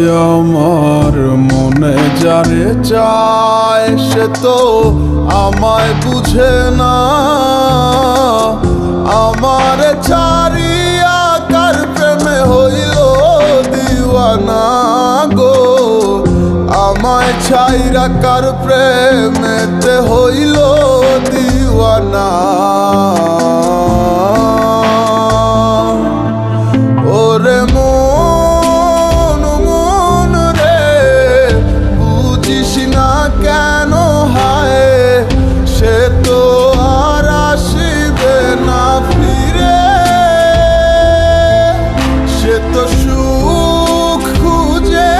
আমার মনে যারে চায় সে তো আমায় বুঝে না। আমার ছাড়িয়া কার প্রেমে হইল দিওয়ানা গো, আমায় ছাইরা কার প্রেমেতে হইল দিওয়ানা। ওরে মন মন রে বুঝিস না কেন হায়, সে তো আর আসিবে না ফিরে। সে তো সুখ খুঁজে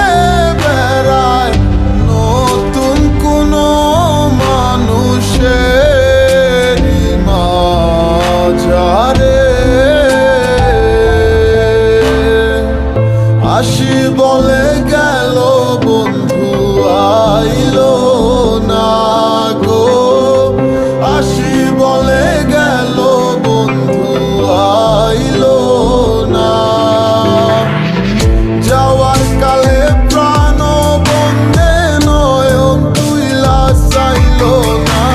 বেড়ায় নতুন কোনো মানুষের মাঝারে। আসি বলে গেল বন্ধু আইলো না গো, আসি বলে গেল বন্ধু আইলো না। যাওয়ার কালে প্রাণ বন্ধে নয়ন তুইলা চাইল না।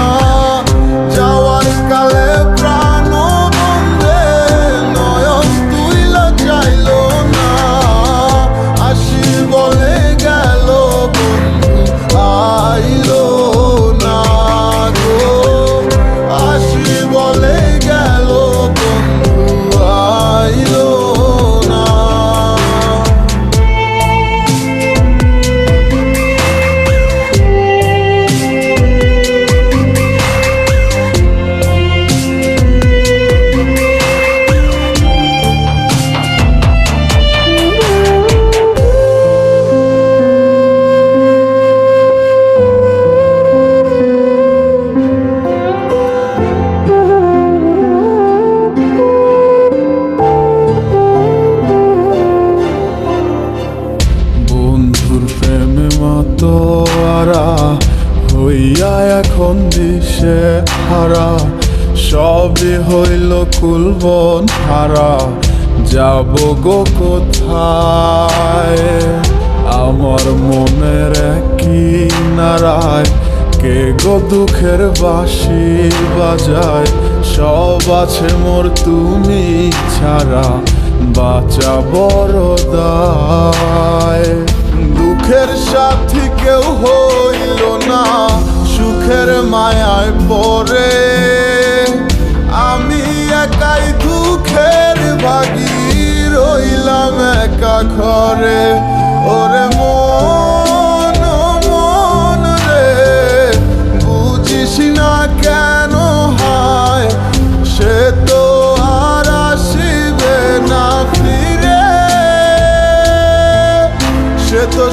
যাওয়ার কালে প্রাণ বন্ধে নয়ন তুইলা চাইল না। আসি বলে গেল বন্ধু আইলো না গো, আসি বলে গেল বন্ধু আইলো না। বন্ধুর প্রেমে মাতোয়ারা হইয়া এখন দিশে হারা, সবই হইল কুলবন হারা। যাব গো কোথায় আমার মনের কিনারায়, কে গো দুঃখের বাঁশি বাজায়। সব আছে মোর তুমি ছাড়া, বাঁচা বড় দায়। দুঃখের সাথী কেউ হইল না, সুখের মায়ায় পড়ে আমি একাই দুঃখের ভাগী রইলাম একা ঘরে। ওরে মন মন রে বুঝিস না কেন হায়, সে তো আর আসিবে না ফিরে। সে তো